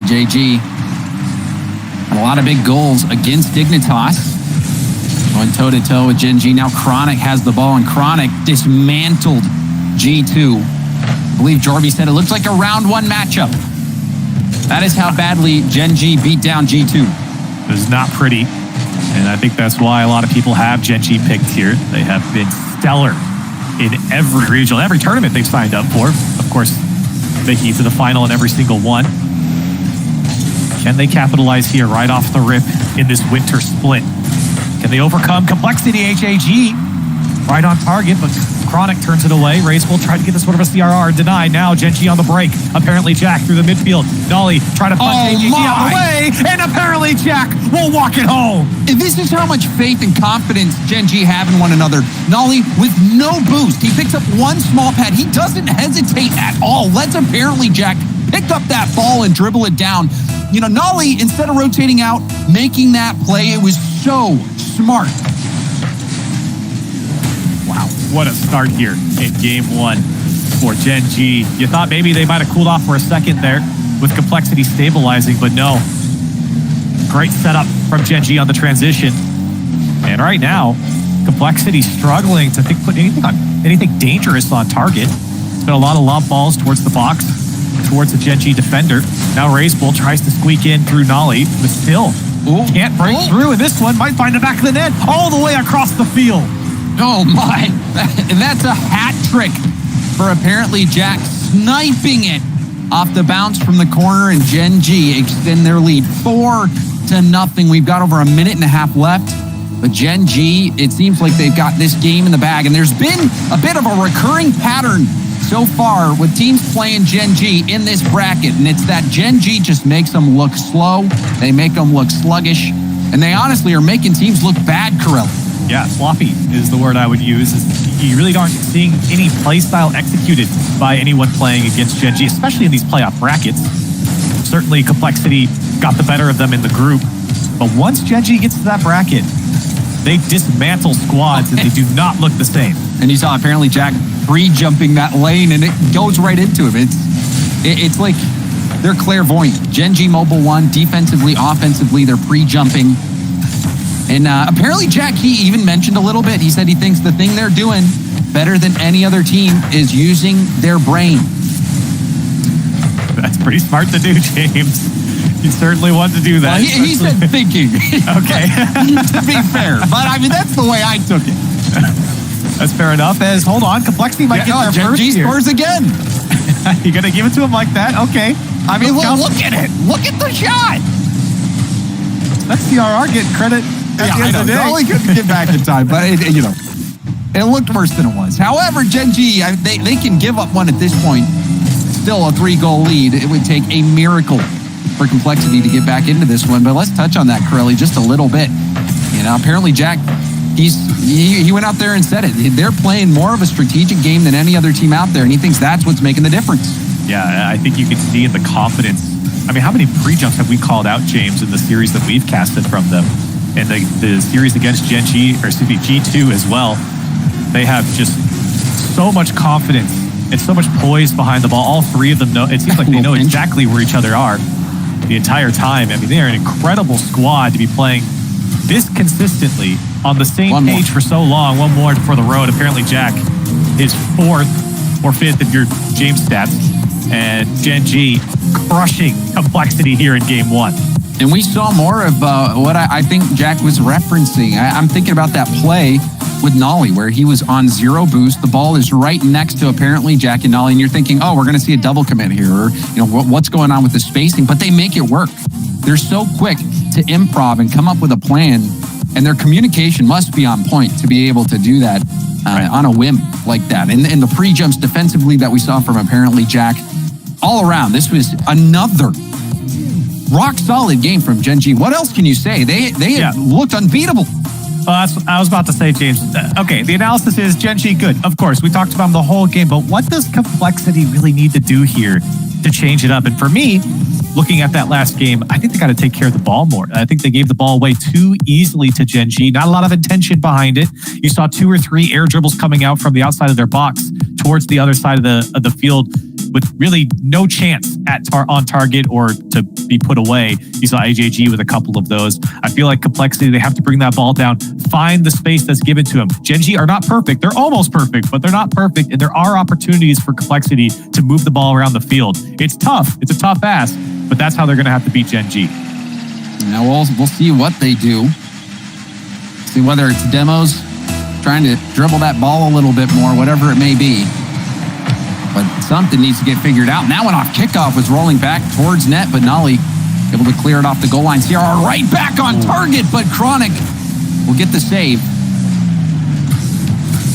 JG had a lot of big goals against Dignitas. Going toe-to-toe with Gen G. Now Chronic has the ball, and Chronic dismantled G2. I believe Jorby said it looks like a round one matchup. That is how badly Gen G beat down G2. It was not pretty, and I think that's why a lot of people have Gen G picked here. They have been stellar in every regional, every tournament they've signed up for. Of course, making it to the final in every single one. Can they capitalize here right off the rip in this winter split? Can they overcome Complexity HAG? Right on target, but Chronic turns it away. Race will try to get this one of a CRR. Denied now. Gen G on the break. Apparently Jack through the midfield. Nolly trying to punch HAG out of the way. And apparently Jack will walk it home. This is how much faith and confidence Gen G have in one another. Nolly with no boost. He picks up one small pad. He doesn't hesitate at all. Let's apparently Jack pick up that ball and dribble it down. You know, Nolly, instead of rotating out, making that play, it was so smart. Wow, what a start here in game one for Gen G. You thought maybe they might have cooled off for a second there with Complexity stabilizing, but no. Great setup from Gen G on the transition. And right now, Complexity struggling to put anything dangerous on target. It's been a lot of lob balls towards the box, towards the Gen G defender. Now Racebull tries to squeak in through Nolly, but still can't break through. And this one might find the back of the net all the way across the field. Oh my, that's a hat trick for apparently Jack, sniping it off the bounce from the corner, and Gen G extend their lead 4-0. We've got over a minute and a half left, but Gen G, it seems like they've got this game in the bag, and there's been a bit of a recurring pattern so far with teams playing Gen G in this bracket, and it's that Gen G just makes them look slow, they make them look sluggish, and they honestly are making teams look bad, Corelli. Yeah, sloppy is the word I would use. You really aren't seeing any play style executed by anyone playing against Gen G, especially in these playoff brackets. Certainly Complexity got the better of them in the group, but once Gen G gets to that bracket, they dismantle squads and they do not look the same. And you saw apparently Jack pre-jumping that lane, and it goes right into him. It's like they're clairvoyant. Gen G Mobile 1, defensively, offensively, they're pre-jumping. And apparently Jack, he even mentioned a little bit. He said he thinks the thing they're doing better than any other team is using their brain. That's pretty smart to do, James. You certainly want to do that. Well, he said thinking. Okay. To be fair. But I mean, that's the way I took it. That's fair enough. As, hold on, Complexity might get their Gen first G here. scores again. You're going to give it to him like that? Okay. I mean, look at it. Look at the shot. That's CRR getting credit. I know. Nolly couldn't get back in time, but it looked worse than it was. However, Gen G, they can give up one at this point. Still a 3-goal lead. It would take a miracle for Complexity to get back into this one. But let's touch on that, Corelli, just a little bit. You know, apparently Jack, he went out there and said it. They're playing more of a strategic game than any other team out there, and he thinks that's what's making the difference. Yeah, I think you can see in the confidence. I mean, how many pre-jumps have we called out, James, in the series that we've casted from them? And the series against Gen G, or excuse me, G2 as well, they have just so much confidence and so much poise behind the ball. All three of them know, it seems like they know exactly where each other are the entire time. I mean, they are an incredible squad to be playing this consistently on the same page for so long. One more for the road. Apparently Jack is 4th or 5th of your James stats, and Gen G crushing Complexity here in game one. And we saw more of what I think Jack was referencing. I'm thinking about that play with Nolly where he was on 0 boost. The ball is right next to apparently Jack and Nolly, and you're thinking, oh, we're going to see a double commit here, or what's going on with the spacing? But they make it work. They're so quick to improv and come up with a plan, and their communication must be on point to be able to do that on a whim like that. And the pre-jumps defensively that we saw from apparently Jack, all around, this was another rock solid game from Gen G. What else can you say? They looked unbeatable. Well, that's what I was about to say, James. Okay, the analysis is Gen G good. Of course, we talked about them the whole game, but what does Complexity really need to do here to change it up? And for me, looking at that last game, I think they got to take care of the ball more. I think they gave the ball away too easily to Gen G. Not a lot of intention behind it. You saw 2 or 3 air dribbles coming out from the outside of their box towards the other side of the field. with really no chance at on target or to be put away. You saw AJG with a couple of those. I feel like Complexity, they have to bring that ball down, find the space that's given to them. Gen G are not perfect. They're almost perfect, but they're not perfect. And there are opportunities for Complexity to move the ball around the field. It's tough. It's a tough ask, but that's how they're going to have to beat Gen G. Now we'll see what they do. See whether it's demos, trying to dribble that ball a little bit more, whatever it may be. But something needs to get figured out. And that one off kickoff was rolling back towards net, but Nolly able to clear it off the goal line. CRR right back on target, but Chronic will get the save.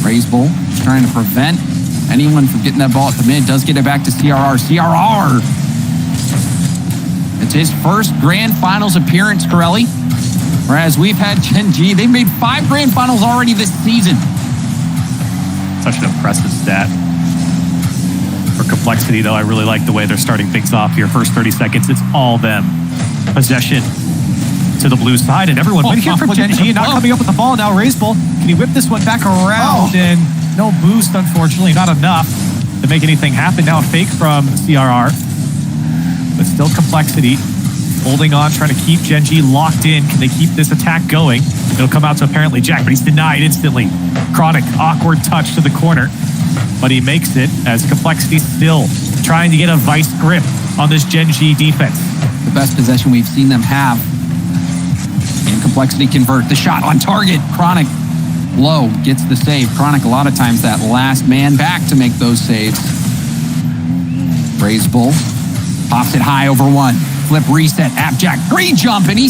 Raise Bull is trying to prevent anyone from getting that ball at the mid. Does get it back to CRR. CRR! It's his first Grand Finals appearance, Corelli. Whereas we've had Gen G, they've made 5 Grand Finals already this season. Such an impressive stat. For Complexity, though, I really like the way they're starting things off here. First 30 seconds, it's all them. Possession to the blue side, and everyone went here from Gen G, not coming up with the ball. Now Raise Bull, can he whip this one back around? And no boost, unfortunately, not enough to make anything happen. Now a fake from CRR, but still Complexity holding on, trying to keep Gen G locked in. Can they keep this attack going? It'll come out to apparently Jack, but he's denied instantly. Chronic, awkward touch to the corner, but he makes it as Complexity still trying to get a vice grip on this Gen G defense. The best possession we've seen them have. And Complexity convert the shot on target. Chronic low gets the save. Chronic a lot of times that last man back to make those saves. Raise Bull pops it high over one. Flip reset, Jack, free jump, and he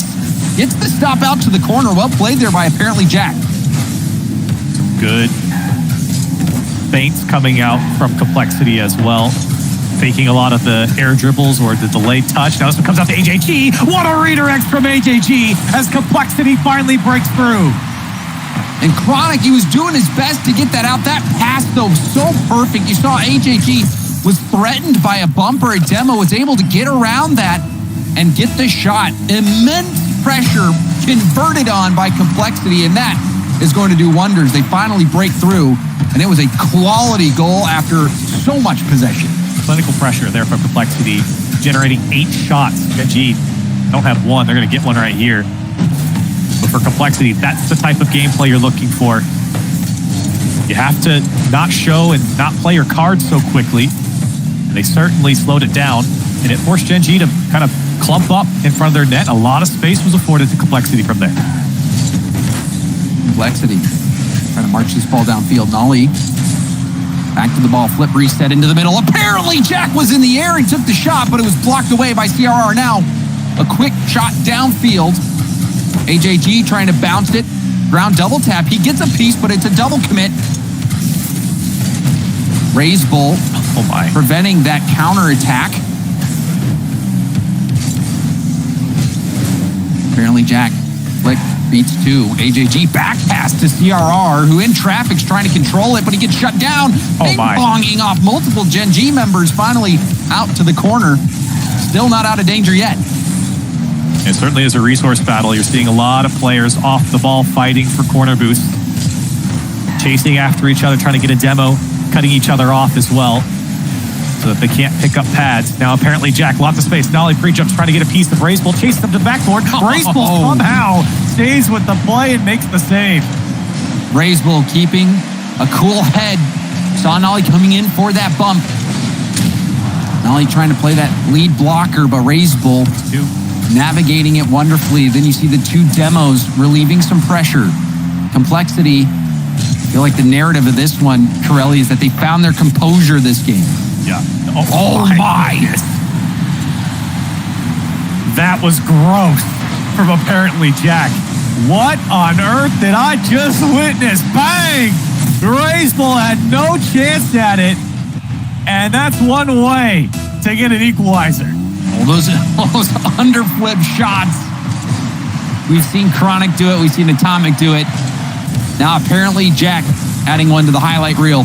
gets the stop out to the corner. Well played there by apparently Jack. Good feints coming out from Complexity as well. Faking a lot of the air dribbles or the delayed touch. Now this one comes out to AJG. What a redirect from AJG as Complexity finally breaks through. And Chronic, he was doing his best to get that out. That pass, though, so perfect. You saw AJG was threatened by a bumper. A demo was able to get around that and get the shot. Immense pressure converted on by Complexity, and that is going to do wonders. They finally break through, and it was a quality goal after so much possession. Clinical pressure there from Complexity, generating 8 shots. Gen G don't have one. They're going to get one right here. But for Complexity, that's the type of gameplay you're looking for. You have to not show and not play your cards so quickly. And they certainly slowed it down, and it forced Gen G to kind of clump up in front of their net. A lot of space was afforded to Complexity from there. Complexity trying to march this ball downfield. Nolly back to the ball, flip reset into the middle. Apparently Jack was in the air and took the shot, but it was blocked away by CRR. Now a quick shot downfield. AJG trying to bounce it. Ground double tap. He gets a piece, but it's a double commit. Raise Bull. Oh my. Preventing that counter attack. Apparently Jack flick beats 2. AJG back pass to CRR, who in traffic's trying to control it, but he gets shut down. Ping-ponging off multiple Gen G members, finally out to the corner. Still not out of danger yet. It certainly is a resource battle. You're seeing a lot of players off the ball fighting for corner boosts, chasing after each other, trying to get a demo, cutting each other off as well, so that they can't pick up pads. Now apparently Jack, lots of space. Nolly pre-jumps, trying to get a piece of Raise Bull, chasing them to the backboard. Raise Bull somehow stays with the play and makes the save. Raise Bull keeping a cool head. Saw Nolly coming in for that bump. Nolly trying to play that lead blocker, but Raise Bull navigating it wonderfully. Then you see the 2 demos relieving some pressure. Complexity, I feel like the narrative of this one, Corelli, is that they found their composure this game. Yeah. Oh my. That was gross from apparently Jack. What on earth did I just witness? Bang! Raise Bull had no chance at it. And that's one way to get an equalizer. All those underflip shots. We've seen Chronic do it. We've seen Atomic do it. Now apparently Jack adding one to the highlight reel.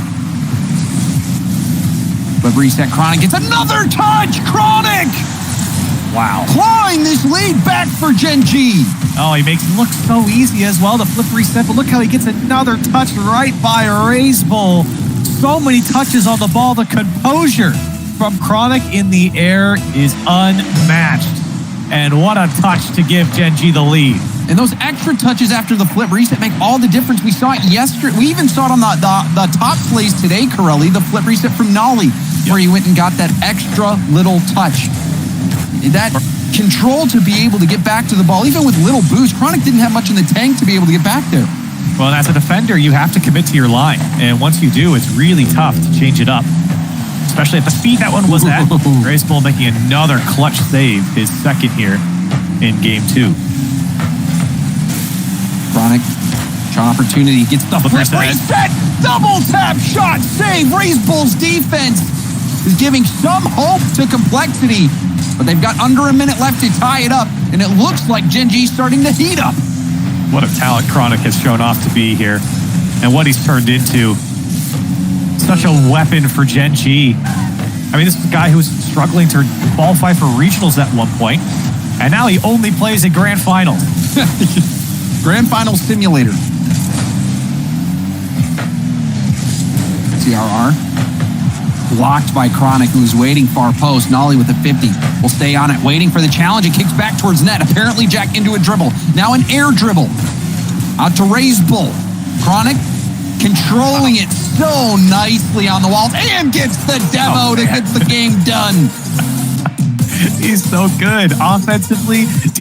But reset, Chronic gets another touch. Chronic! Wow. Clawing this lead back for Gen G. Oh, he makes it look so easy as well, the flip reset, but look how he gets another touch right by Raise Bull. So many touches on the ball, the composure from Chronic in the air is unmatched. And what a touch to give Gen G the lead. And those extra touches after the flip reset make all the difference. We saw it yesterday. We even saw it on the top plays today, Corelli, the flip reset from Nolly, where he went and got that extra little touch. That control to be able to get back to the ball, even with little boost. Chronic didn't have much in the tank to be able to get back there. Well, as a defender, you have to commit to your line. And once you do, it's really tough to change it up. Especially at the speed that one was at. Graceful making another clutch save, his second here in game 2. Chronic, shot opportunity, gets the flip reset, double tap shot save. Raise Bull's defense is giving some hope to Complexity, but they've got under a minute left to tie it up, and it looks like Gen G's starting to heat up. What a talent Chronic has shown off to be here, and what he's turned into. Such a weapon for Gen G. I mean, this is a guy who was struggling to qualify for regionals at one point, and now he only plays in grand finals. Grand final simulator. CRR. Blocked by Chronic, who's waiting far post. Nolly with a 50. Will stay on it, waiting for the challenge. It kicks back towards net. Apparently Jack into a dribble. Now an air dribble. Out to Raise Bull. Chronic controlling it so nicely on the walls and gets the demo to get the game done. He's so good offensively.